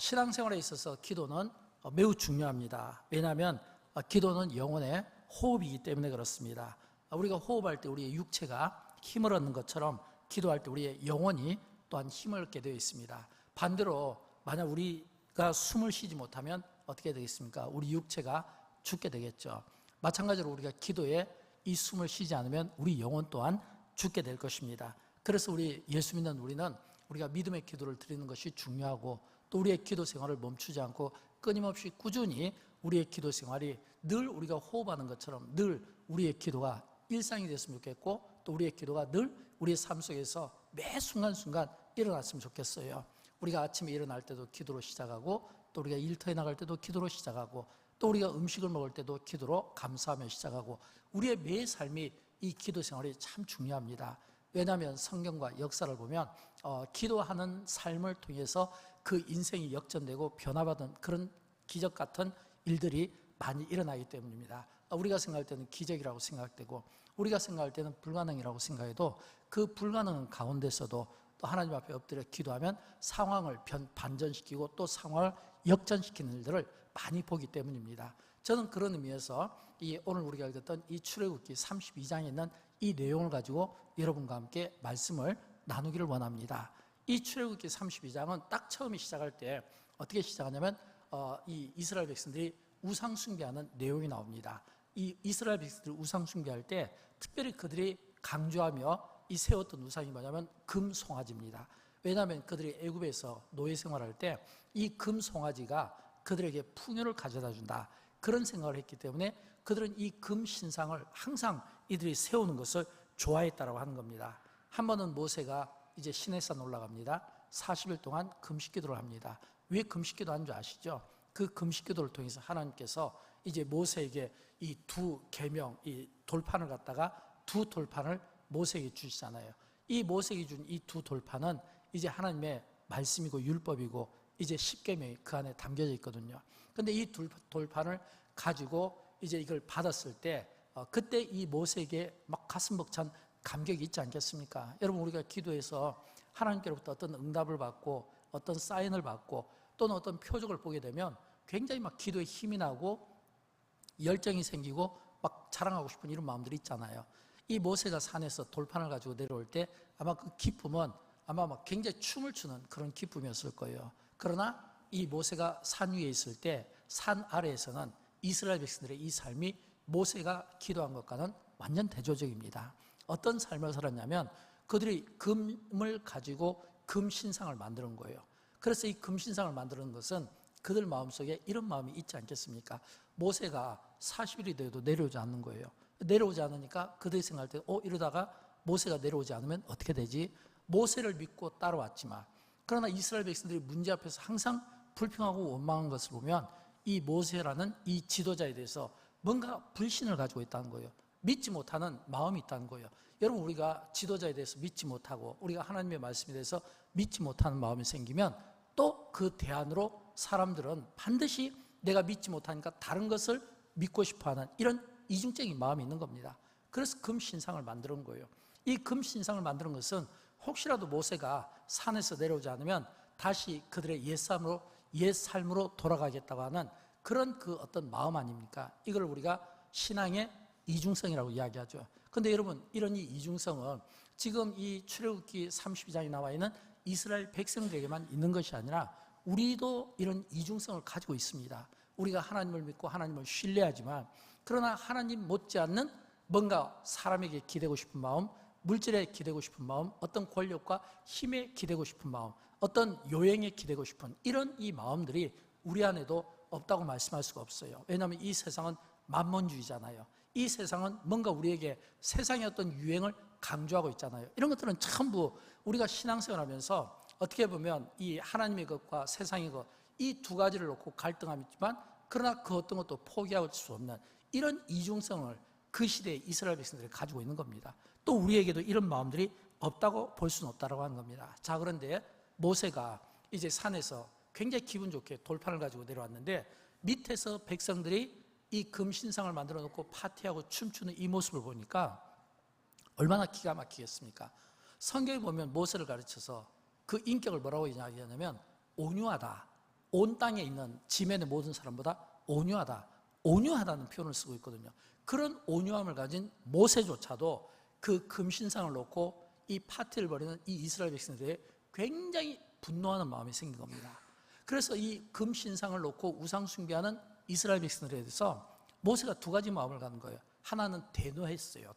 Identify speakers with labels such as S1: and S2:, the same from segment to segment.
S1: 신앙생활에 있어서 기도는 매우 중요합니다. 왜냐하면 기도는 영혼의 호흡이기 때문에 그렇습니다. 우리가 호흡할 때 우리의 육체가 힘을 얻는 것처럼 기도할 때 우리의 영혼이 또한 힘을 얻게 되어 있습니다. 반대로 만약 우리가 숨을 쉬지 못하면 어떻게 되겠습니까? 우리 육체가 죽게 되겠죠. 마찬가지로 우리가 기도에 이 숨을 쉬지 않으면 우리 영혼 또한 죽게 될 것입니다. 그래서 우리 예수 믿는 우리는 우리가 믿음의 기도를 드리는 것이 중요하고 또 우리의 기도 생활을 멈추지 않고 끊임없이 꾸준히 우리의 기도 생활이 늘 우리가 호흡하는 것처럼 늘 우리의 기도가 일상이 됐으면 좋겠고 또 우리의 기도가 늘 우리의 삶 속에서 매 순간순간 일어났으면 좋겠어요. 우리가 아침에 일어날 때도 기도로 시작하고 또 우리가 일터에 나갈 때도 기도로 시작하고 또 우리가 음식을 먹을 때도 기도로 감사하며 시작하고 우리의 매 삶이 이 기도 생활이 참 중요합니다. 왜냐하면 성경과 역사를 보면 기도하는 삶을 통해서 그 인생이 역전되고 변화받은 그런 기적 같은 일들이 많이 일어나기 때문입니다. 우리가 생각할 때는 기적이라고 생각되고 우리가 생각할 때는 불가능이라고 생각해도 그 불가능 가운데서도 또 하나님 앞에 엎드려 기도하면 상황을 반전시키고 또 상황을 역전시키는 일들을 많이 보기 때문입니다. 저는 그런 의미에서 오늘 우리가 읽었던 이 출애굽기 32장에 있는 이 내용을 가지고 여러분과 함께 말씀을 나누기를 원합니다. 이 출애굽기 32장은 딱 처음에 시작할 때 어떻게 시작하냐면 이 이스라엘 백성들이 우상 숭배하는 내용이 나옵니다. 이 이스라엘 백성들이 우상 숭배할 때 특별히 그들이 강조하며 이 세웠던 우상이 뭐냐면 금송아지입니다. 왜냐하면 그들이 애굽에서 노예 생활할 때 이 금송아지가 그들에게 풍요를 가져다 준다 그런 생각을 했기 때문에 그들은 이 금신상을 항상 이들이 세우는 것을 좋아했다고 하는 겁니다. 한 번은 모세가 이제 시내산 올라갑니다. 40일 동안 금식기도를 합니다. 왜 금식기도 하는 줄 아시죠? 그 금식기도를 통해서 하나님께서 이제 모세에게 이 두 계명, 이 돌판을 갖다가 두 돌판을 모세에게 주시잖아요. 이 모세에게 준 이 두 돌판은 이제 하나님의 말씀이고 율법이고 이제 십계명이 그 안에 담겨져 있거든요. 근데 이 돌판을 가지고 이제 이걸 받았을 때 그때 이 모세에게 막 가슴 벅찬 감격이 있지 않겠습니까? 여러분 우리가 기도해서 하나님께로부터 어떤 응답을 받고 어떤 사인을 받고 또는 어떤 표적을 보게 되면 굉장히 막 기도에 힘이 나고 열정이 생기고 막 자랑하고 싶은 이런 마음들이 있잖아요. 이 모세가 산에서 돌판을 가지고 내려올 때 아마 그 기쁨은 아마 막 굉장히 춤을 추는 그런 기쁨이었을 거예요. 그러나 이 모세가 산 위에 있을 때 산 아래에서는 이스라엘 백성들의 이 삶이 모세가 기도한 것과는 완전 대조적입니다. 어떤 삶을 살았냐면 그들이 금을 가지고 금신상을 만드는 거예요. 그래서 이 금신상을 만드는 것은 그들 마음속에 이런 마음이 있지 않겠습니까? 모세가 40일이 돼도 내려오지 않는 거예요. 내려오지 않으니까 그들이 생각할 때 이러다가 모세가 내려오지 않으면 어떻게 되지? 모세를 믿고 따라왔지만 그러나 이스라엘 백성들이 문제 앞에서 항상 불평하고 원망한 것을 보면 이 모세라는 이 지도자에 대해서 뭔가 불신을 가지고 있다는 거예요. 믿지 못하는 마음이 있다는 거예요. 여러분 우리가 지도자에 대해서 믿지 못하고 우리가 하나님의 말씀에 대해서 믿지 못하는 마음이 생기면 또 그 대안으로 사람들은 반드시 내가 믿지 못하니까 다른 것을 믿고 싶어하는 이런 이중적인 마음이 있는 겁니다. 그래서 금신상을 만드는 거예요. 이 금신상을 만드는 것은 혹시라도 모세가 산에서 내려오지 않으면 다시 그들의 옛삶으로 돌아가겠다고 하는 그런 그 어떤 마음 아닙니까? 이걸 우리가 신앙의 이중성이라고 이야기하죠. 그런데 여러분 이런 이 이중성은 지금 이 출애굽기 32장에 나와 있는 이스라엘 백성들에게만 있는 것이 아니라 우리도 이런 이중성을 가지고 있습니다. 우리가 하나님을 믿고 하나님을 신뢰하지만 그러나 하나님 못지않는 뭔가 사람에게 기대고 싶은 마음, 물질에 기대고 싶은 마음, 어떤 권력과 힘에 기대고 싶은 마음, 어떤 요행에 기대고 싶은 이런 이 마음들이 우리 안에도 없다고 말씀할 수가 없어요. 왜냐하면 이 세상은 만몬주의잖아요. 이 세상은 뭔가 우리에게 세상의 어떤 유행을 강조하고 있잖아요. 이런 것들은 전부 우리가 신앙생활하면서 어떻게 보면 이 하나님의 것과 세상의 것 이 두 가지를 놓고 갈등함이 있지만 그러나 그 어떤 것도 포기할 수 없는 이런 이중성을 그 시대의 이스라엘 백성들이 가지고 있는 겁니다. 또 우리에게도 이런 마음들이 없다고 볼 수는 없다고 하는 겁니다. 자, 그런데 모세가 이제 산에서 굉장히 기분 좋게 돌판을 가지고 내려왔는데 밑에서 백성들이 이 금신상을 만들어 놓고 파티하고 춤추는 이 모습을 보니까 얼마나 기가 막히겠습니까? 성경에 보면 모세를 가르쳐서 그 인격을 뭐라고 이야기하냐면 온유하다, 온 땅에 있는 지면의 모든 사람보다 온유하다, 온유하다는 표현을 쓰고 있거든요. 그런 온유함을 가진 모세조차도 그 금신상을 놓고 이 파티를 벌이는 이 이스라엘 백성들에 굉장히 분노하는 마음이 생긴 겁니다. 그래서 이 금신상을 놓고 우상 숭배하는 이스라엘 백성들에 대해서 모세가 두 가지 마음을 갖는 거예요. 하나는 대노했어요.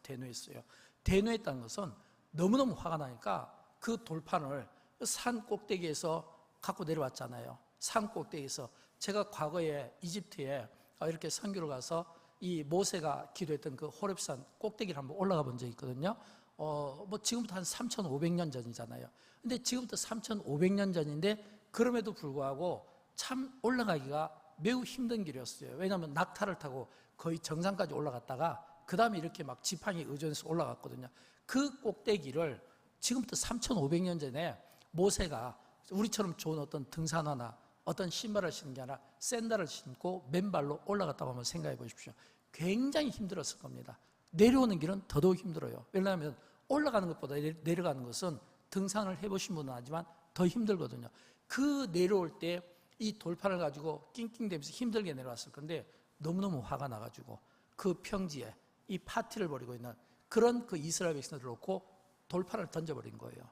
S1: 대노했다는 것은 너무너무 화가 나니까 그 돌판을 산 꼭대기에서 갖고 내려왔잖아요. 산 꼭대기에서 제가 과거에 이집트에 이렇게 선교를 가서 이 모세가 기도했던 그 호렙산 꼭대기를 한번 올라가 본 적이 있거든요. 뭐 지금부터 한 3,500년 전이잖아요. 근데 지금부터 3,500년 전인데 그럼에도 불구하고 참 올라가기가 매우 힘든 길이었어요. 왜냐하면 낙타를 타고 거의 정상까지 올라갔다가 그 다음에 이렇게 막 지팡이 의존해서 올라갔거든요. 그 꼭대기를 지금부터 3,500년 전에 모세가 우리처럼 좋은 어떤 등산화나 어떤 신발을 신는 게 아니라 샌들을 신고 맨발로 올라갔다고 한번 생각해 보십시오. 굉장히 힘들었을 겁니다. 내려오는 길은 더더욱 힘들어요. 왜냐하면 올라가는 것보다 내려가는 것은 등산을 해보신 분은 알지만 더 힘들거든요. 그 내려올 때 이 돌판을 가지고 낑낑대면서 힘들게 내려왔을 건데 너무너무 화가 나가지고 그 평지에 이 파티를 벌이고 있는 그런 그 이스라엘 백성들을 놓고 돌판을 던져버린 거예요.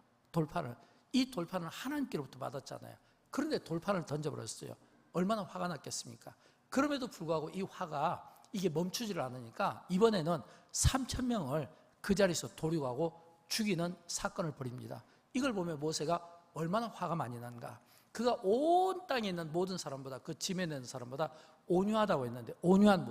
S1: 이 돌판을 하나님께로부터 받았잖아요. 그런데 돌판을 던져버렸어요. 얼마나 화가 났겠습니까? 그럼에도 불구하고 이 화가 이게 멈추지를 않으니까 이번에는 3,000명을 그 자리에서 도륙하고 죽이는 사건을 벌입니다. 이걸 보면 모세가 얼마나 화가 많이 난가. 그가 온 땅에 있는 모든 사람보다, 그 지면에 있는 사람보다 온유하다고 했는데, 온유한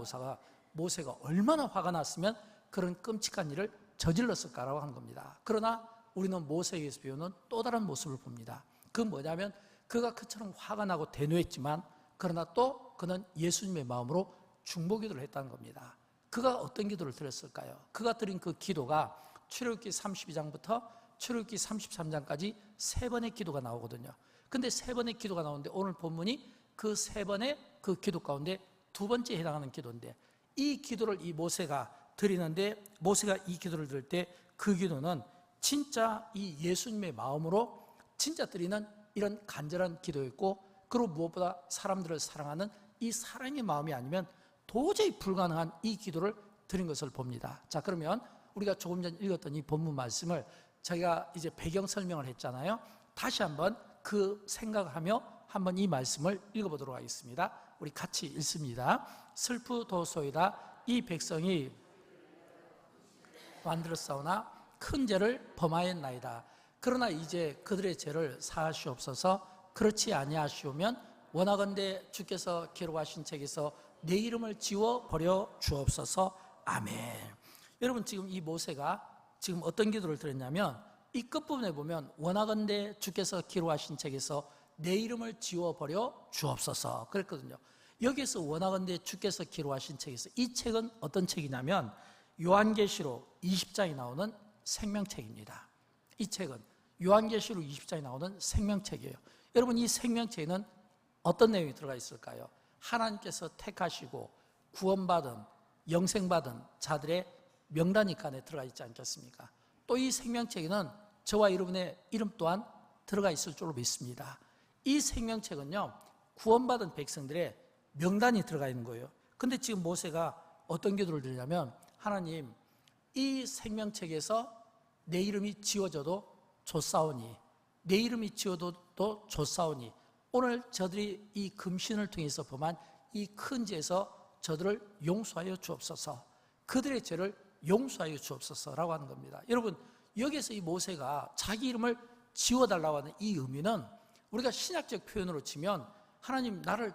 S1: 모세가 얼마나 화가 났으면 그런 끔찍한 일을 저질렀을까라고 하는 겁니다. 그러나 우리는 모세에게서 배우는 또 다른 모습을 봅니다. 그건 뭐냐면 그가 그처럼 화가 나고 대노했지만 그러나 또 그는 예수님의 마음으로 중보기도를 했다는 겁니다. 그가 어떤 기도를 드렸을까요? 그가 드린 그 기도가 출애굽기 32장부터 출애굽기 33장까지 세 번의 기도가 나오거든요. 근데 세 번의 기도가 나오는데 오늘 본문이 그 세 번의 그 기도 가운데 두 번째에 해당하는 기도인데, 이 기도를 이 모세가 드리는데, 모세가 이 기도를 드릴 때 그 기도는 진짜 이 예수님의 마음으로 진짜 드리는 이런 간절한 기도였고, 그리고 무엇보다 사람들을 사랑하는 이 사랑의 마음이 아니면 도저히 불가능한 이 기도를 드린 것을 봅니다. 자, 그러면 우리가 조금 전 읽었던 이 본문 말씀을 저희가 이제 배경 설명을 했잖아요. 다시 한번 그 생각을 하며 한번 이 말씀을 읽어보도록 하겠습니다. 우리 같이 읽습니다. 슬프도소이다. 이 백성이 만들었사오나 큰 죄를 범하였나이다. 그러나 이제 그들의 죄를 사하시옵소서. 그렇지 아니하시오면 원하건대 주께서 기록하신 책에서 내 이름을 지워버려 주옵소서. 아멘. 여러분, 지금 이 모세가 지금 어떤 기도를 드렸냐면, 이 끝부분에 보면 원하건대 주께서 기록하신 책에서 내 이름을 지워버려 주옵소서 그랬거든요. 여기서 원하건대 주께서 기록하신 책에서, 이 책은 어떤 책이냐면 요한계시록 20장에 나오는 생명책입니다. 이 책은 요한계시록 20장에 나오는 생명책이에요. 여러분, 이 생명책에는 어떤 내용이 들어가 있을까요? 하나님께서 택하시고 구원받은, 영생받은 자들의 명단이 그 안에 들어가 있지 않겠습니까? 또 이 생명책에는 저와 여러분의 이름 또한 들어가 있을 줄로 믿습니다. 이 생명책은요, 구원받은 백성들의 명단이 들어가 있는 거예요. 근데 지금 모세가 어떤 기도를 드리냐면, 하나님, 이 생명책에서 내 이름이 지워져도 좋사오니, 내 이름이 지워져도 좋사오니, 오늘 저들이 이 금신을 통해서 범한 이 큰 죄에서 저들을 용서하여 주옵소서. 그들의 죄를 용서하여 주옵소서라고 하는 겁니다. 여러분, 여기서 이 모세가 자기 이름을 지워달라고 하는 이 의미는, 우리가 신학적 표현으로 치면 하나님, 나를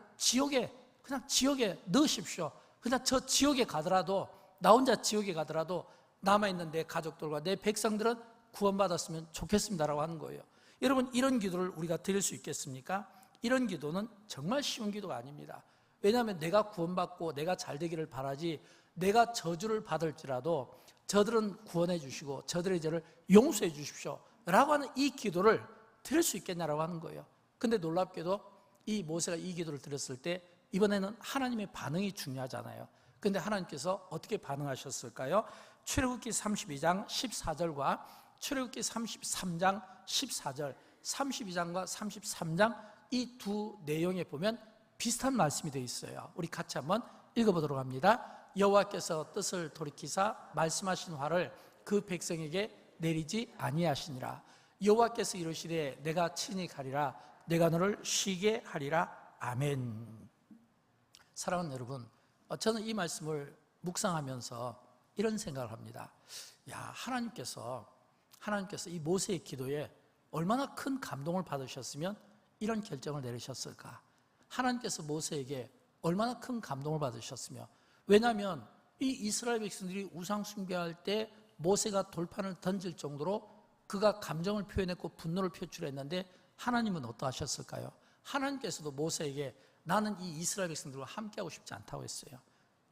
S1: 그냥 지옥에 넣으십시오. 그냥 저 지옥에 가더라도, 나 혼자 지옥에 가더라도 남아있는 내 가족들과 내 백성들은 구원받았으면 좋겠습니다라고 하는 거예요. 여러분, 이런 기도를 우리가 드릴 수 있겠습니까? 이런 기도는 정말 쉬운 기도가 아닙니다. 왜냐하면 내가 구원받고 내가 잘 되기를 바라지, 내가 저주를 받을지라도 저들은 구원해 주시고 저들의 죄를 용서해 주십시오 라고 하는 이 기도를 드릴 수 있겠냐라고 하는 거예요. 근데 놀랍게도 이 모세가 이 기도를 드렸을 때 이번에는 하나님의 반응이 중요하잖아요. 근데 하나님께서 어떻게 반응하셨을까요? 출애굽기 32장 14절과 출애굽기 33장 14절, 32장과 33장 이 두 내용에 보면 비슷한 말씀이 되어 있어요. 우리 같이 한번 읽어보도록 합니다. 여호와께서 뜻을 돌이키사 말씀하신 화를 그 백성에게 내리지 아니하시니라. 여호와께서 이르시되 내가 친히 가리라. 내가 너를 쉬게 하리라. 아멘. 사랑하는 여러분, 저는 이 말씀을 묵상하면서 이런 생각을 합니다. 하나님께서 이 모세의 기도에 얼마나 큰 감동을 받으셨으면 이런 결정을 내리셨을까? 하나님께서 모세에게 얼마나 큰 감동을 받으셨으며, 왜냐하면 이 이스라엘 백성들이 우상 숭배할 때 모세가 돌판을 던질 정도로 그가 감정을 표현했고 분노를 표출했는데 하나님은 어떠하셨을까요? 하나님께서도 모세에게 나는 이 이스라엘 백성들과 함께하고 싶지 않다고 했어요.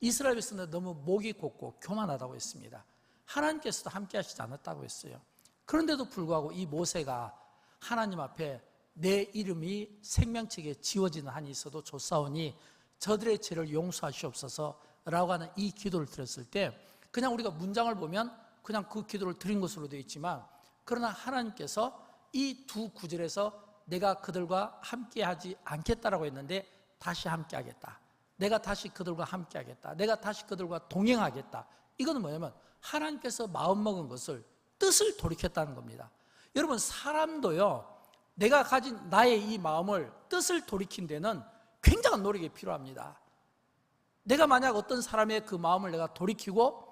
S1: 이스라엘 백성들은 너무 목이 곱고 교만하다고 했습니다. 하나님께서도 함께하시지 않았다고 했어요. 그런데도 불구하고 이 모세가 하나님 앞에 내 이름이 생명책에 지워지는 한이 있어도 좋사오니 저들의 죄를 용서하시옵소서 라고 하는 이 기도를 드렸을 때, 그냥 우리가 문장을 보면 그냥 그 기도를 드린 것으로 되어 있지만, 그러나 하나님께서 이 두 구절에서 내가 그들과 함께하지 않겠다라고 했는데 다시 함께하겠다, 내가 다시 그들과 함께하겠다, 내가 다시 그들과 동행하겠다, 이거는 뭐냐면 하나님께서 마음먹은 것을, 뜻을 돌이켰다는 겁니다. 여러분, 사람도요, 내가 가진 나의 이 마음을, 뜻을 돌이킨 데는 굉장한 노력이 필요합니다. 내가 만약 어떤 사람의 그 마음을 내가 돌이키고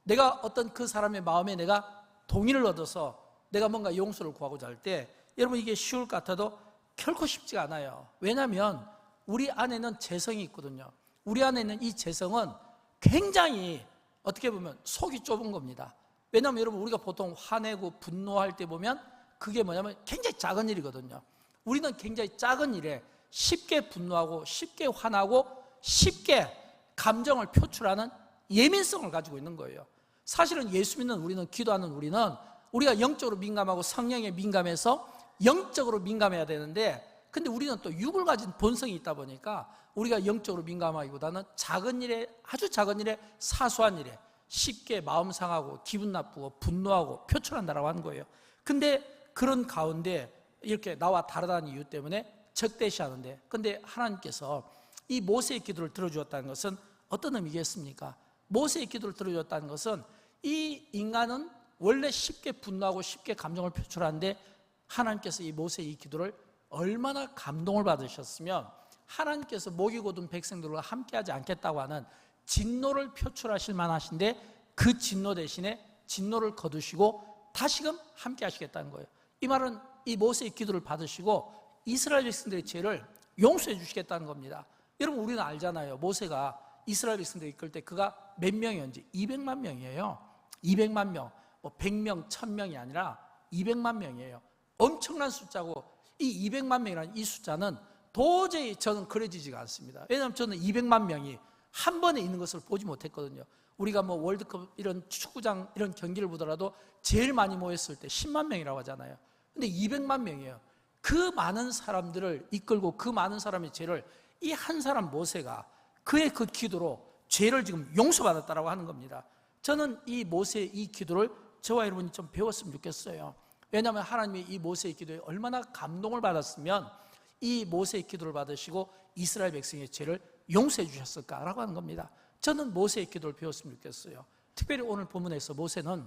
S1: 내가 어떤 그 사람의 마음에 내가 동의를 얻어서 내가 뭔가 용서를 구하고자 할 때, 여러분, 이게 쉬울 것 같아도 결코 쉽지가 않아요. 왜냐하면 우리 안에는 재성이 있거든요. 우리 안에 있는 이 재성은 굉장히 어떻게 보면 속이 좁은 겁니다. 왜냐하면 여러분, 우리가 보통 화내고 분노할 때 보면 그게 뭐냐면 굉장히 작은 일이거든요. 우리는 굉장히 작은 일에 쉽게 분노하고 쉽게 화나고 쉽게 감정을 표출하는 예민성을 가지고 있는 거예요. 사실은 예수 믿는 우리는, 기도하는 우리는 우리가 영적으로 민감하고 성령에 민감해서 영적으로 민감해야 되는데, 근데 우리는 또 육을 가진 본성이 있다 보니까 우리가 영적으로 민감하기보다는 작은 일에, 아주 작은 일에, 사소한 일에 쉽게 마음 상하고 기분 나쁘고 분노하고 표출한다라고 하는 거예요. 근데 그런 가운데 이렇게 나와 다르다는 이유 때문에 적대시하는데, 근데 하나님께서 이 모세의 기도를 들어주었다는 것은 어떤 의미겠습니까? 모세의 기도를 들어주었다는 것은 이 인간은 원래 쉽게 분노하고 쉽게 감정을 표출하는데 하나님께서 이 모세의 이 기도를 얼마나 감동을 받으셨으면 하나님께서 목이 곧은 백성들과 함께하지 않겠다고 하는 진노를 표출하실 만하신데, 그 진노 대신에 진노를 거두시고 다시금 함께 하시겠다는 거예요. 이 말은 이 모세의 기도를 받으시고 이스라엘 백성들의 죄를 용서해 주시겠다는 겁니다. 여러분, 우리는 알잖아요. 모세가 이스라엘 백성들을 이끌 때 그가 몇 명이었는지. 200만 명이에요. 200만 명, 100명, 1000명이 아니라 200만 명이에요. 엄청난 숫자고, 이 200만 명이라는 이 숫자는 도저히 저는 그려지지가 않습니다. 왜냐하면 저는 200만 명이 한 번에 있는 것을 보지 못했거든요. 우리가 뭐 월드컵 이런 축구장 이런 경기를 보더라도 제일 많이 모였을 때 10만 명이라고 하잖아요. 근데 200만 명이에요. 그 많은 사람들을 이끌고 그 많은 사람의 죄를 이 한 사람 모세가 그의 그 기도로 죄를 지금 용서받았다라고 하는 겁니다. 저는 이 모세의 이 기도를 저와 여러분이 좀 배웠으면 좋겠어요. 왜냐하면 하나님이 이 모세의 기도에 얼마나 감동을 받았으면 이 모세의 기도를 받으시고 이스라엘 백성의 죄를 용서해 주셨을까라고 하는 겁니다. 저는 모세의 기도를 배웠으면 좋겠어요. 특별히 오늘 본문에서 모세는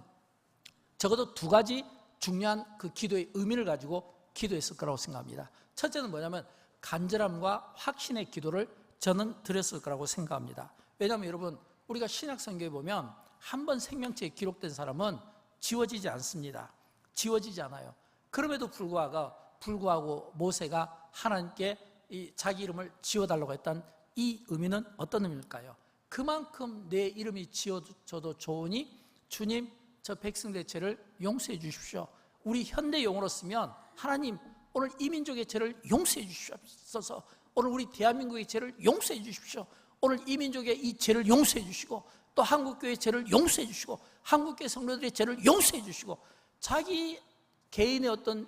S1: 적어도 두 가지 중요한 그 기도의 의미를 가지고 기도했을 거라고 생각합니다. 첫째는 뭐냐면 간절함과 확신의 기도를 저는 드렸을 거라고 생각합니다. 왜냐하면 여러분, 우리가 신약성경에 보면 한 번 생명체에 기록된 사람은 지워지지 않습니다. 지워지지 않아요. 그럼에도 불구하고 모세가 하나님께 자기 이름을 지워달라고 했던 이 의미는 어떤 의미일까요? 그만큼 내 이름이 지워져도 좋으니 주님, 저 백성들의 죄를 용서해 주십시오. 우리 현대 용어로 쓰면 하나님, 오늘 이 민족의 죄를 용서해 주시옵소서. 오늘 우리 대한민국의 죄를 용서해 주십시오. 오늘 이 민족의 이 죄를 용서해 주시고, 또 한국교회의 죄를 용서해 주시고, 한국교회 성도들의 죄를 용서해 주시고, 자기 개인의 어떤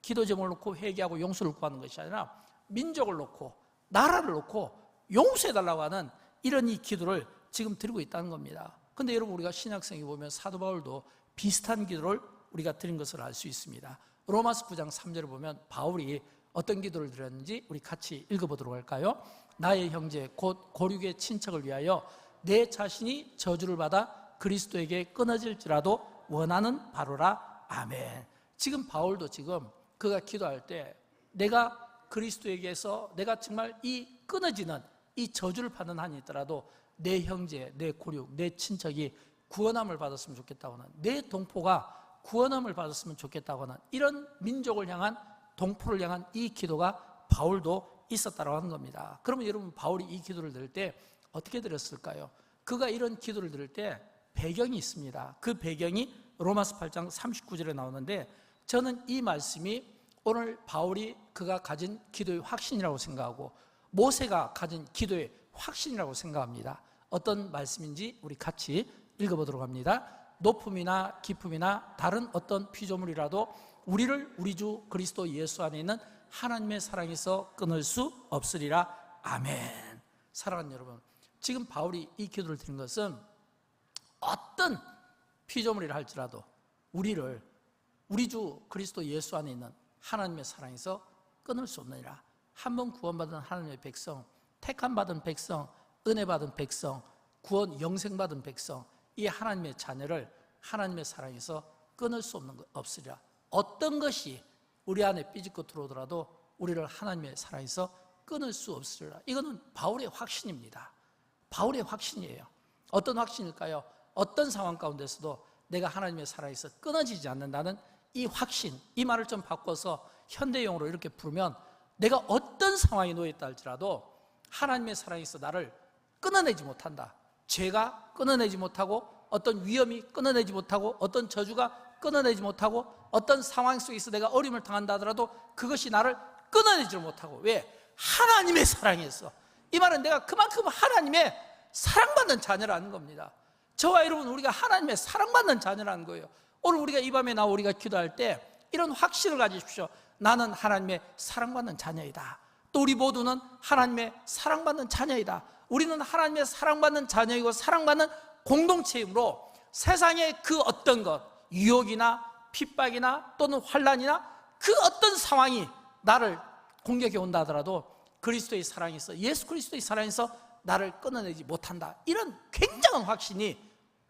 S1: 기도 제목을 놓고 회개하고 용서를 구하는 것이 아니라 민족을 놓고 나라를 놓고 용서해달라고 하는 이런 이 기도를 지금 드리고 있다는 겁니다. 그런데 여러분, 우리가 신약성에 보면 사도 바울도 비슷한 기도를 우리가 드린 것을 알 수 있습니다. 로마서 9장 3절을 보면 바울이 어떤 기도를 드렸는지 우리 같이 읽어보도록 할까요? 나의 형제 곧 고륙의 친척을 위하여 내 자신이 저주를 받아 그리스도에게 끊어질지라도 원하는 바로라. 아멘. 지금 바울도 지금 그가 기도할 때 내가 그리스도에게서 내가 정말 이 끊어지는 이 저주를 받는 한이 있더라도 내 형제, 내 고륙, 내 친척이 구원함을 받았으면 좋겠다고 하는, 내 동포가 구원함을 받았으면 좋겠다고 하는 이런 민족을 향한, 동포를 향한 이 기도가 바울도 있었다고 하는 겁니다. 그러면 여러분, 바울이 이 기도를 드릴 때 어떻게 드렸을까요? 그가 이런 기도를 드릴 때 배경이 있습니다. 그 배경이 로마서 8장 39절에 나오는데, 저는 이 말씀이 오늘 바울이 그가 가진 기도의 확신이라고 생각하고 모세가 가진 기도의 확신이라고 생각합니다. 어떤 말씀인지 우리 같이 읽어보도록 합니다. 높음이나 깊음이나 다른 어떤 피조물이라도 우리를 우리 주 그리스도 예수 안에 있는 하나님의 사랑에서 끊을 수 없으리라. 아멘. 사랑하는 여러분, 지금 바울이 이 기도를 드린 것은 어떤 피조물이라 할지라도 우리를 우리 주 그리스도 예수 안에 있는 하나님의 사랑에서 끊을 수 없느니라. 한 번 구원받은 하나님의 백성, 택함받은 백성, 은혜받은 백성, 구원 영생받은 백성, 이 하나님의 자녀를 하나님의 사랑에서 끊을 수 없는 것 없으리라. 어떤 것이 우리 안에 삐집고 들어오더라도 우리를 하나님의 사랑에서 끊을 수 없으리라. 이거는 바울의 확신입니다. 바울의 확신이에요. 어떤 확신일까요? 어떤 상황 가운데서도 내가 하나님의 사랑에서 끊어지지 않는다는 이 확신, 이 말을 좀 바꿔서 현대용어로 이렇게 부르면, 내가 어떤 상황에 놓여있다 할지라도 하나님의 사랑에서 나를 끊어내지 못한다. 죄가 끊어내지 못하고, 어떤 위험이 끊어내지 못하고, 어떤 저주가 끊어내지 못하고, 어떤 상황 속에서 내가 어려움을 당한다 하더라도 그것이 나를 끊어내지 못하고. 왜? 하나님의 사랑에서. 이 말은 내가 그만큼 하나님의 사랑받는 자녀라는 겁니다. 저와 여러분, 우리가 하나님의 사랑받는 자녀라는 거예요. 오늘 우리가 이 밤에 나와 우리가 기도할 때 이런 확신을 가지십시오. 나는 하나님의 사랑받는 자녀이다. 또 우리 모두는 하나님의 사랑받는 자녀이다. 우리는 하나님의 사랑받는 자녀이고 사랑받는 공동체이므로 세상의 그 어떤 것, 유혹이나 핍박이나 또는 환난이나 그 어떤 상황이 나를 공격해 온다 하더라도 그리스도의 사랑에서, 예수 그리스도의 사랑에서 나를 끊어내지 못한다. 이런 굉장한 확신이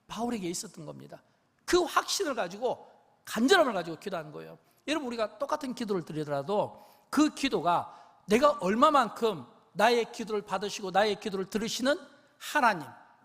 S1: 바울에게 있었던 겁니다. 그 확신을 가지고, 간절함을 가지고 기도하는 거예요. 여러분, 우리가 똑같은 기도를 드리더라도 그 기도가 내가 얼마만큼 나의 기도를 받으시고 나의 기도를 들으시는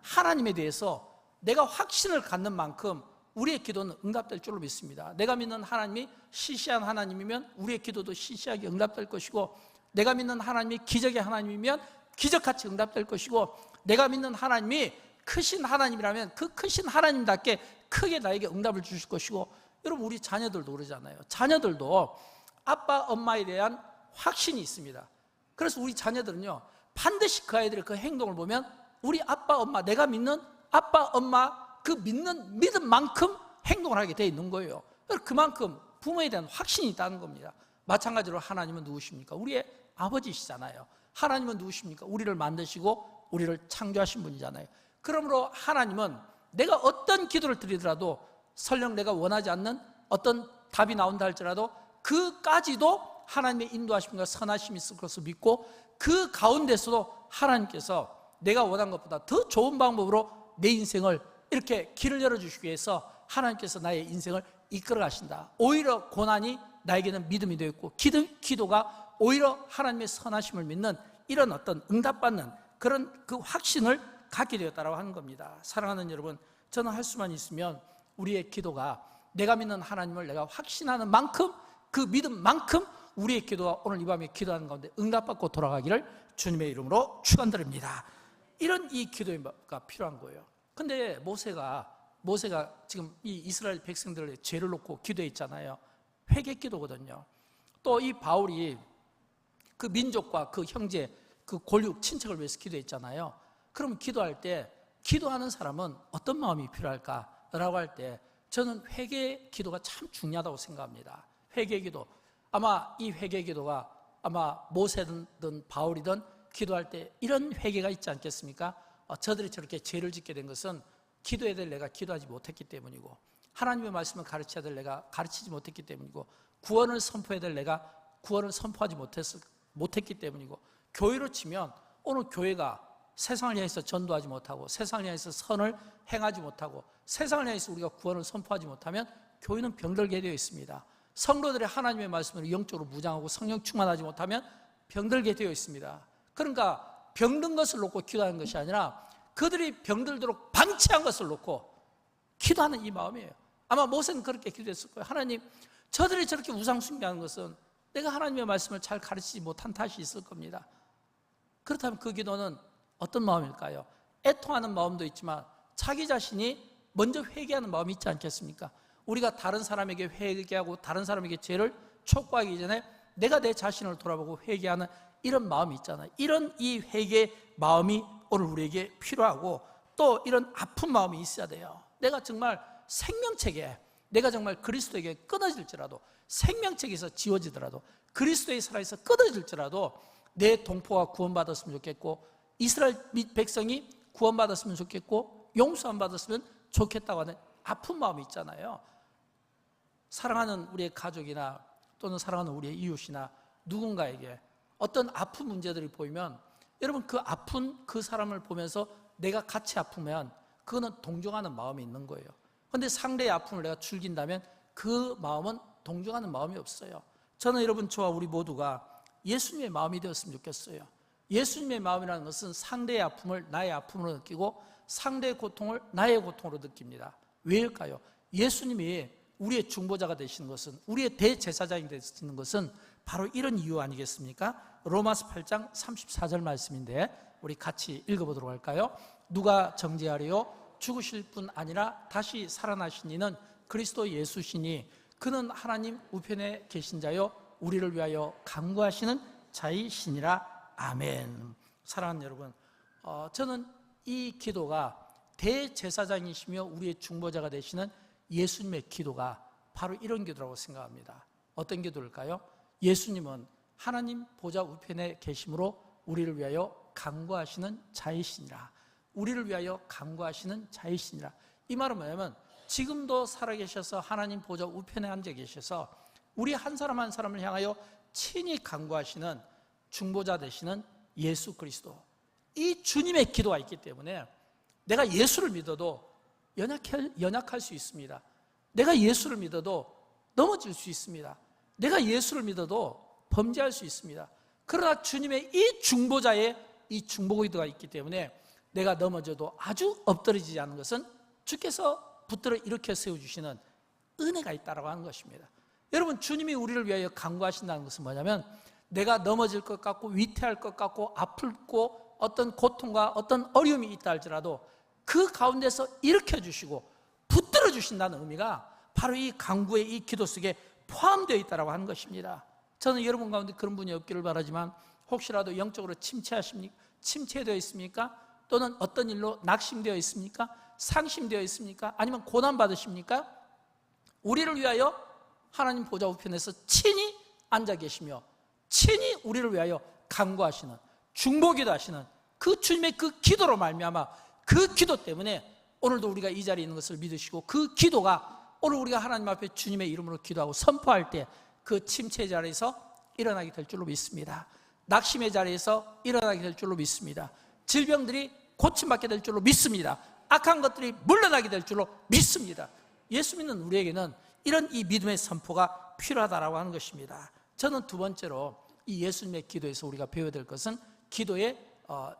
S1: 하나님에 대해서 내가 확신을 갖는 만큼 우리의 기도는 응답될 줄로 믿습니다. 내가 믿는 하나님이 시시한 하나님이면 우리의 기도도 시시하게 응답될 것이고, 내가 믿는 하나님이 기적의 하나님이면 기적같이 응답될 것이고, 내가 믿는 하나님이 크신 하나님이라면 그 크신 하나님답게 크게 나에게 응답을 주실 것이고. 여러분, 우리 자녀들도 그러잖아요. 자녀들도 아빠 엄마에 대한 확신이 있습니다. 그래서 우리 자녀들은요, 반드시 그 아이들의 그 행동을 보면 우리 아빠 엄마, 내가 믿는 아빠 엄마 그 믿는 믿음만큼 행동을 하게 돼 있는 거예요. 그만큼 부모에 대한 확신이 있다는 겁니다. 마찬가지로 하나님은 누구십니까? 우리의 아버지시잖아요. 하나님은 누구십니까? 우리를 만드시고 우리를 창조하신 분이잖아요. 그러므로 하나님은 내가 어떤 기도를 드리더라도 설령 내가 원하지 않는 어떤 답이 나온다 할지라도 그까지도 하나님의 인도하심과 선하심이 있을 것을 믿고, 그 가운데서도 하나님께서 내가 원한 것보다 더 좋은 방법으로 내 인생을 이렇게 길을 열어주시기 위해서 하나님께서 나의 인생을 이끌어 가신다. 오히려 고난이 나에게는 믿음이 되어 있고, 기도가 오히려 하나님의 선하심을 믿는 이런 어떤 응답받는 그런 그 확신을 갖게 되었다고 하는 겁니다. 사랑하는 여러분, 저는 할 수만 있으면 우리의 기도가 내가 믿는 하나님을 내가 확신하는 만큼, 그 믿음만큼 우리의 기도가 오늘 이 밤에 기도하는 가운데 응답받고 돌아가기를 주님의 이름으로 축원드립니다. 이런 이 기도가 필요한 거예요. 근데 모세가 지금 이 이스라엘 백성들의 죄를 놓고 기도했잖아요. 회개 기도거든요. 또 이 바울이 그 민족과 그 형제, 그 골육 친척을 위해서 기도했잖아요. 그럼 기도할 때 기도하는 사람은 어떤 마음이 필요할까라고 할 때 저는 회개 기도가 참 중요하다고 생각합니다. 회개 기도. 아마 이 회개 기도가 아마 모세든 바울이든 기도할 때 이런 회개가 있지 않겠습니까? 저들이 저렇게 죄를 짓게 된 것은 기도해야 될 내가 기도하지 못했기 때문이고, 하나님의 말씀을 가르쳐야 될 내가 가르치지 못했기 때문이고, 구원을 선포해야 될 내가 구원을 선포하지 못했기 때문이고, 교회로 치면 오늘 교회가 세상을 향해서 전도하지 못하고 세상을 향해서 선을 행하지 못하고 세상을 향해서 우리가 구원을 선포하지 못하면 교회는 병들게 되어 있습니다. 성도들의 하나님의 말씀으로 영적으로 무장하고 성령 충만하지 못하면 병들게 되어 있습니다. 그러니까 병든 것을 놓고 기도하는 것이 아니라 그들이 병들도록 방치한 것을 놓고 기도하는 이 마음이에요. 아마 모세는 그렇게 기도했을 거예요. 하나님, 저들이 저렇게 우상 숭배하는 것은 내가 하나님의 말씀을 잘 가르치지 못한 탓이 있을 겁니다. 그렇다면 그 기도는 어떤 마음일까요? 애통하는 마음도 있지만 자기 자신이 먼저 회개하는 마음이 있지 않겠습니까? 우리가 다른 사람에게 회개하고 다른 사람에게 죄를 촉구하기 전에 내가 내 자신을 돌아보고 회개하는 이런 마음이 있잖아요. 이런 이 회개 마음이 오늘 우리에게 필요하고, 또 이런 아픈 마음이 있어야 돼요. 내가 정말 생명책에, 내가 정말 그리스도에게 끊어질지라도, 생명책에서 지워지더라도, 그리스도의 살아서 끊어질지라도 내 동포가 구원받았으면 좋겠고, 이스라엘 백성이 구원받았으면 좋겠고, 용서함 받았으면 좋겠다고 하는 아픈 마음이 있잖아요. 사랑하는 우리의 가족이나 또는 사랑하는 우리의 이웃이나 누군가에게 어떤 아픈 문제들이 보이면, 여러분, 그 아픈 그 사람을 보면서 내가 같이 아프면 그거는 동정하는 마음이 있는 거예요. 그런데 상대의 아픔을 내가 즐긴다면 그 마음은 동정하는 마음이 없어요. 저는 여러분, 저와 우리 모두가 예수님의 마음이 되었으면 좋겠어요. 예수님의 마음이라는 것은 상대의 아픔을 나의 아픔으로 느끼고 상대의 고통을 나의 고통으로 느낍니다. 왜일까요? 예수님이 우리의 중보자가 되시는 것은, 우리의 대제사장이 되시는 것은 바로 이런 이유 아니겠습니까? 로마서 8장 34절 말씀인데 우리 같이 읽어보도록 할까요? 누가 정죄하리요? 죽으실 뿐 아니라 다시 살아나신 이는 그리스도 예수시니 그는 하나님 우편에 계신 자요 우리를 위하여 간구하시는 자이시니라. 아멘. 사랑하는 여러분, 저는 이 기도가 대제사장이시며 우리의 중보자가 되시는 예수님의 기도가 바로 이런 기도라고 생각합니다. 어떤 기도일까요? 예수님은 하나님 보좌 우편에 계심으로 우리를 위하여 간구하시는 자이시니라. 우리를 위하여 간구하시는 자이시니라. 이 말은 뭐냐면, 지금도 살아계셔서 하나님 보좌 우편에 앉아 계셔서 우리 한 사람 한 사람을 향하여 친히 간구하시는 중보자 되시는 예수 그리스도, 이 주님의 기도가 있기 때문에 내가 예수를 믿어도 연약할 수 있습니다. 내가 예수를 믿어도 넘어질 수 있습니다. 내가 예수를 믿어도 범죄할 수 있습니다. 그러나 주님의 이 중보자의 이 중보기도가 있기 때문에 내가 넘어져도 아주 엎드러지지 않는 것은 주께서 붙들어 일으켜 세워주시는 은혜가 있다고 하는 것입니다. 여러분, 주님이 우리를 위하여 간구하신다는 것은 뭐냐면, 내가 넘어질 것 같고 위태할 것 같고 아플고 어떤 고통과 어떤 어려움이 있다 할지라도 그 가운데서 일으켜 주시고 붙들어 주신다는 의미가 바로 이 간구의 이 기도 속에 포함되어 있다고 하는 것입니다. 저는 여러분 가운데 그런 분이 없기를 바라지만, 혹시라도 영적으로 침체되어 있습니까? 또는 어떤 일로 낙심되어 있습니까? 상심되어 있습니까? 아니면 고난받으십니까? 우리를 위하여 하나님 보좌 우편에서 친히 앉아 계시며 친히 우리를 위하여 간구하시는, 중보기도 하시는 그 주님의 그 기도로 말미암아, 그 기도 때문에 오늘도 우리가 이 자리에 있는 것을 믿으시고, 그 기도가 오늘 우리가 하나님 앞에 주님의 이름으로 기도하고 선포할 때 그 침체 자리에서 일어나게 될 줄로 믿습니다. 낙심의 자리에서 일어나게 될 줄로 믿습니다. 질병들이 고침받게 될 줄로 믿습니다. 악한 것들이 물러나게 될 줄로 믿습니다. 예수 믿는 우리에게는 이런 이 믿음의 선포가 필요하다라고 하는 것입니다. 저는 두 번째로 이 예수님의 기도에서 우리가 배워야 될 것은,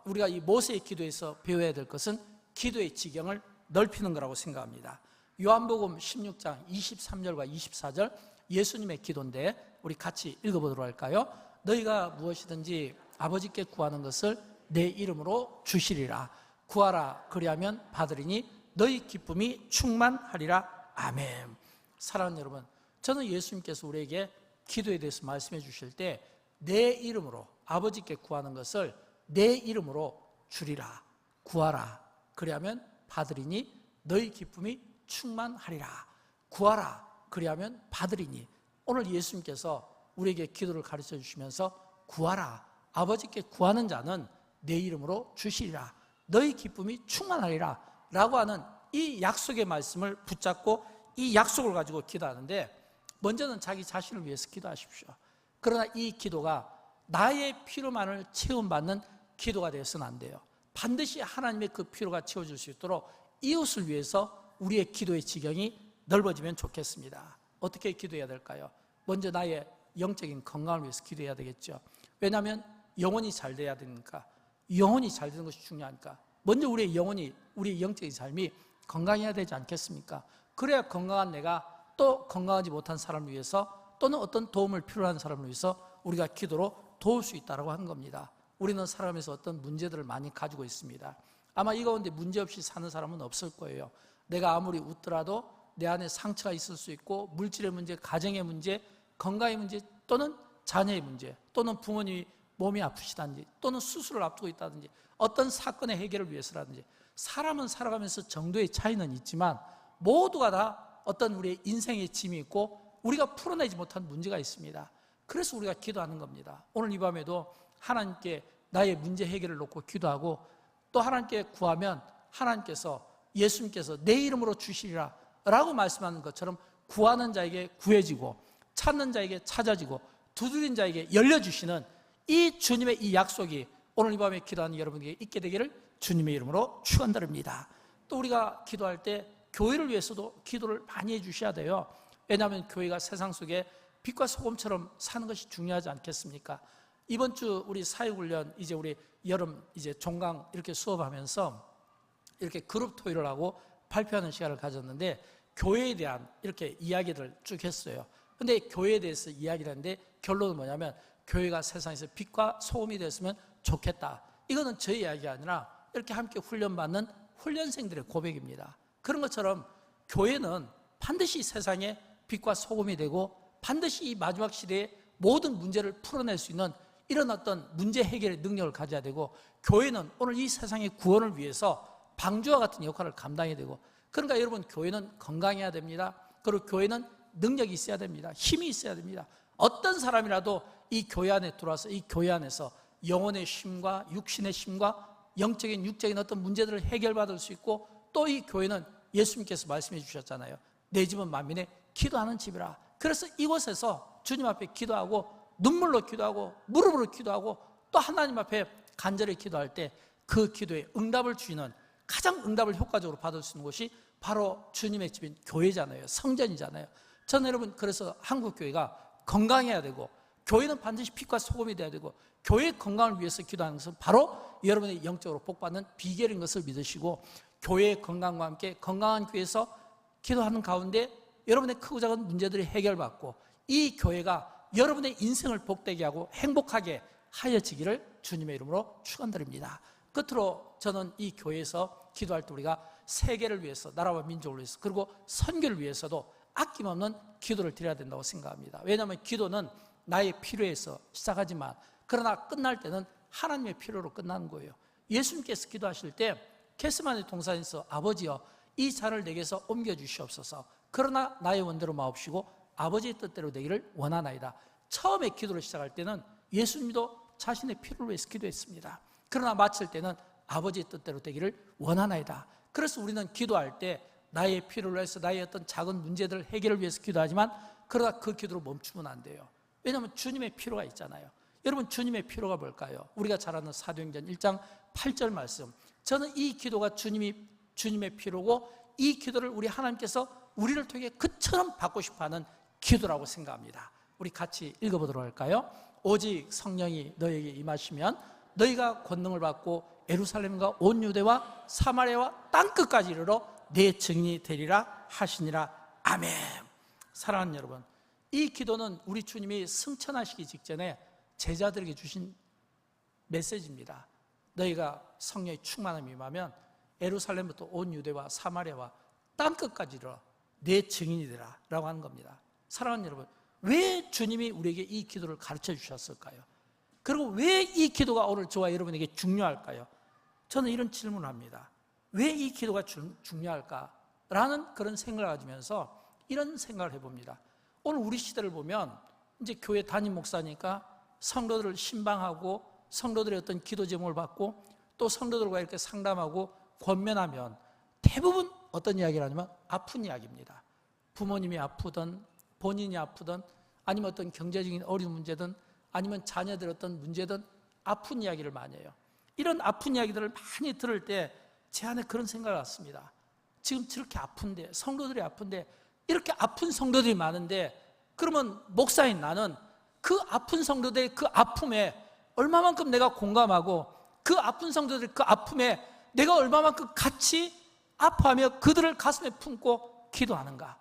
S1: 우리가 이 모세의 기도에서 배워야 될 것은 기도의 지경을 넓히는 거라고 생각합니다. 요한복음 16장 23절과 24절 예수님의 기도인데 우리 같이 읽어보도록 할까요? 너희가 무엇이든지 아버지께 구하는 것을 내 이름으로 주시리라. 구하라, 그리하면 받으리니 너희 기쁨이 충만하리라. 아멘. 사랑하는 여러분, 저는 예수님께서 우리에게 기도에 대해서 말씀해 주실 때 내 이름으로 아버지께 구하는 것을 내 이름으로 주리라. 구하라, 그리하면 받으리니 너희 기쁨이 충만하리라. 구하라, 그리하면 받으리니. 오늘 예수님께서 우리에게 기도를 가르쳐 주시면서 구하라, 아버지께 구하는 자는 내 이름으로 주시리라. 너희 기쁨이 충만하리라 라고 하는 이 약속의 말씀을 붙잡고 이 약속을 가지고 기도하는데, 먼저는 자기 자신을 위해서 기도하십시오. 그러나 이 기도가 나의 필요만을 채움받는 기도가 되어서는 안 돼요. 반드시 하나님의 그 필요가 채워질 수 있도록 이웃을 위해서 우리의 기도의 지경이 넓어지면 좋겠습니다. 어떻게 기도해야 될까요? 먼저 나의 영적인 건강을 위해서 기도해야 되겠죠. 왜냐하면 영혼이 잘 돼야 되니까, 영혼이 잘 되는 것이 중요하니까 먼저 우리의 영혼이, 우리의 영적인 삶이 건강해야 되지 않겠습니까? 그래야 건강한 내가 또 건강하지 못한 사람을 위해서 또는 어떤 도움을 필요한 사람을 위해서 우리가 기도로 도울 수 있다고 하는 겁니다. 우리는 살아가면서 어떤 문제들을 많이 가지고 있습니다. 아마 이 가운데 문제없이 사는 사람은 없을 거예요. 내가 아무리 웃더라도 내 안에 상처가 있을 수 있고, 물질의 문제, 가정의 문제, 건강의 문제, 또는 자녀의 문제, 또는 부모님이 몸이 아프시다든지, 또는 수술을 앞두고 있다든지, 어떤 사건의 해결을 위해서라든지, 사람은 살아가면서 정도의 차이는 있지만 모두가 다 어떤 우리의 인생의 짐이 있고 우리가 풀어내지 못한 문제가 있습니다. 그래서 우리가 기도하는 겁니다. 오늘 이 밤에도 하나님께 나의 문제 해결을 놓고 기도하고, 또 하나님께 구하면 하나님께서, 예수님께서 내 이름으로 주시리라 라고 말씀하는 것처럼 구하는 자에게 구해지고, 찾는 자에게 찾아지고, 두드린 자에게 열려주시는 이 주님의 이 약속이 오늘 이 밤에 기도하는 여러분에게 있게 되기를 주님의 이름으로 축원드립니다. 또 우리가 기도할 때 교회를 위해서도 기도를 많이 해주셔야 돼요. 왜냐하면 교회가 세상 속에 빛과 소금처럼 사는 것이 중요하지 않겠습니까? 이번 주 우리 사회훈련, 이제 우리 여름 이제 종강 이렇게 수업하면서 이렇게 그룹 토의를 하고 발표하는 시간을 가졌는데, 교회에 대한 이렇게 이야기를 쭉 했어요. 근데 교회에 대해서 이야기를 하는데 결론은 뭐냐면, 교회가 세상에서 빛과 소금이 되었으면 좋겠다. 이거는 저의 이야기가 아니라 이렇게 함께 훈련받는 훈련생들의 고백입니다. 그런 것처럼 교회는 반드시 세상에 빛과 소금이 되고, 반드시 이 마지막 시대에 모든 문제를 풀어낼 수 있는 이런 어떤 문제 해결의 능력을 가져야 되고, 교회는 오늘 이 세상의 구원을 위해서 방주와 같은 역할을 감당해야 되고, 그러니까 여러분, 교회는 건강해야 됩니다. 그리고 교회는 능력이 있어야 됩니다. 힘이 있어야 됩니다. 어떤 사람이라도 이 교회 안에 들어와서 이 교회 안에서 영혼의 힘과 육신의 힘과 영적인 육적인 어떤 문제들을 해결받을 수 있고, 또 이 교회는 예수님께서 말씀해 주셨잖아요. 내 집은 만민의 기도하는 집이라. 그래서 이곳에서 주님 앞에 기도하고, 눈물로 기도하고, 무릎으로 기도하고, 또 하나님 앞에 간절히 기도할 때 그 기도에 응답을 주시는, 가장 응답을 효과적으로 받을 수 있는 곳이 바로 주님의 집인 교회잖아요. 성전이잖아요. 저는 여러분, 그래서 한국교회가 건강해야 되고, 교회는 반드시 빛과 소금이 되어야 되고, 교회의 건강을 위해서 기도하는 것은 바로 여러분의 영적으로 복받는 비결인 것을 믿으시고, 교회의 건강과 함께 건강한 교회에서 기도하는 가운데 여러분의 크고 작은 문제들이 해결받고, 이 교회가 여러분의 인생을 복되게 하고 행복하게 하여지기를 주님의 이름으로 축원드립니다. 끝으로 저는 이 교회에서 기도할 때 우리가 세계를 위해서, 나라와 민족을 위해서, 그리고 선교를 위해서도 아낌없는 기도를 드려야 된다고 생각합니다. 왜냐하면 기도는 나의 필요에서 시작하지만, 그러나 끝날 때는 하나님의 필요로 끝나는 거예요. 예수님께서 기도하실 때 겟세마네 동산에서 아버지여, 이 잔을 내게서 옮겨주시옵소서. 그러나 나의 원대로 마옵시고 아버지의 뜻대로 되기를 원하나이다. 처음에 기도를 시작할 때는 예수님도 자신의 필요를 위해서 기도했습니다. 그러나 마칠 때는 아버지의 뜻대로 되기를 원하나이다. 그래서 우리는 기도할 때 나의 필요를 위해서, 나의 어떤 작은 문제들 해결을 위해서 기도하지만, 그러다 그 기도로 멈추면 안 돼요. 왜냐하면 주님의 필요가 있잖아요. 여러분, 주님의 필요가 뭘까요? 우리가 잘 아는 사도행전 1장 8절 말씀. 저는 이 기도가 주님의 필요고, 이 기도를 우리 하나님께서 우리를 통해 그처럼 받고 싶어하는 기도라고 생각합니다. 우리 같이 읽어보도록 할까요? 오직 성령이 너에게 임하시면 너희가 권능을 받고 예루살렘과 온 유대와 사마리아와 땅끝까지 이르러 내 증인이 되리라 하시니라. 아멘. 사랑하는 여러분, 이 기도는 우리 주님이 승천하시기 직전에 제자들에게 주신 메시지입니다. 너희가 성령의 충만함이 임하면 예루살렘부터 온 유대와 사마리아와 땅끝까지 이르러 내 증인이 되라 라고 하는 겁니다. 사랑하는 여러분, 왜 주님이 우리에게 이 기도를 가르쳐 주셨을까요? 그리고 왜 이 기도가 오늘 저와 여러분에게 중요할까요? 저는 이런 질문을 합니다. 왜 이 기도가 중요할까라는 그런 생각을 가지면서 이런 생각을 해봅니다. 오늘 우리 시대를 보면 이제 교회 담임 목사니까 성도들을 신방하고 성도들의 어떤 기도 제목을 받고 또 성도들과 이렇게 상담하고 권면하면 대부분 어떤 이야기를 하냐면 아픈 이야기입니다. 부모님이 아프든 본인이 아프든 아니면 어떤 경제적인 어려운 문제든 아니면 자녀들 어떤 문제든 아픈 이야기를 많이 해요. 이런 아픈 이야기들을 많이 들을 때 제 안에 그런 생각을 갖습니다. 지금 저렇게 아픈데, 성도들이 아픈데, 이렇게 아픈 성도들이 많은데, 그러면 목사인 나는 그 아픈 성도들의 그 아픔에 얼마만큼 내가 공감하고 그 아픈 성도들의 그 아픔에 내가 얼마만큼 같이 아파하며 그들을 가슴에 품고 기도하는가,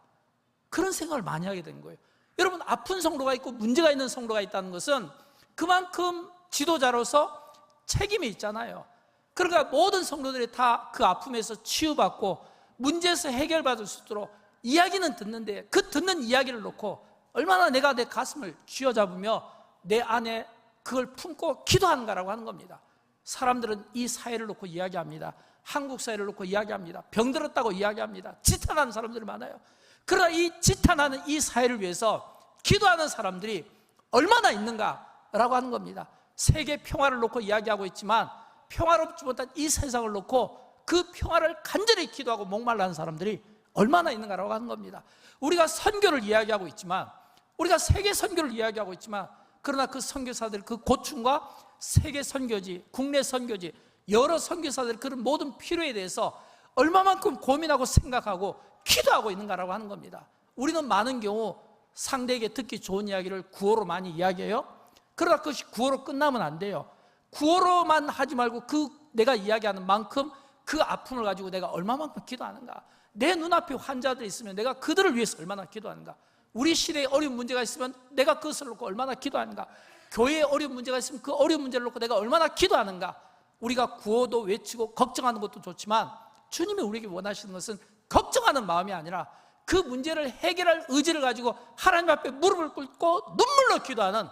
S1: 그런 생각을 많이 하게 된 거예요. 여러분, 아픈 성도가 있고 문제가 있는 성도가 있다는 것은 그만큼 지도자로서 책임이 있잖아요. 그러니까 모든 성도들이 다 그 아픔에서 치유받고 문제에서 해결받을 수 있도록 이야기는 듣는데, 그 듣는 이야기를 놓고 얼마나 내가 내 가슴을 쥐어잡으며 내 안에 그걸 품고 기도하는가라고 하는 겁니다. 사람들은 이 사회를 놓고 이야기합니다. 한국 사회를 놓고 이야기합니다. 병들었다고 이야기합니다. 지탄하는 사람들이 많아요. 그러나 이 지탄하는 이 사회를 위해서 기도하는 사람들이 얼마나 있는가라고 하는 겁니다. 세계 평화를 놓고 이야기하고 있지만 평화롭지 못한 이 세상을 놓고 그 평화를 간절히 기도하고 목말라는 사람들이 얼마나 있는가라고 하는 겁니다. 우리가 선교를 이야기하고 있지만, 우리가 세계 선교를 이야기하고 있지만, 그러나 그 선교사들 그 고충과 세계 선교지, 국내 선교지, 여러 선교사들 그런 모든 필요에 대해서 얼마만큼 고민하고 생각하고 기도하고 있는가라고 하는 겁니다. 우리는 많은 경우 상대에게 듣기 좋은 이야기를 구호로 많이 이야기해요. 그러나 그것이 구호로 끝나면 안 돼요. 구호로만 하지 말고 그 내가 이야기하는 만큼 그 아픔을 가지고 내가 얼마만큼 기도하는가, 내 눈앞에 환자들이 있으면 내가 그들을 위해서 얼마나 기도하는가, 우리 시대에 어려운 문제가 있으면 내가 그것을 놓고 얼마나 기도하는가, 교회에 어려운 문제가 있으면 그 어려운 문제를 놓고 내가 얼마나 기도하는가. 우리가 구호도 외치고 걱정하는 것도 좋지만 주님이 우리에게 원하시는 것은 걱정하는 마음이 아니라 그 문제를 해결할 의지를 가지고 하나님 앞에 무릎을 꿇고 눈물로 기도하는,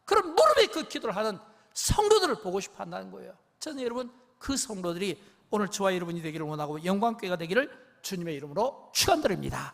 S1: 그런 무릎에 그 기도를 하는 성도들을 보고 싶어 한다는 거예요. 저는 여러분, 그 성도들이 오늘 저와 여러분이 되기를 원하고 영광교회가 되기를 주님의 이름으로 축원드립니다.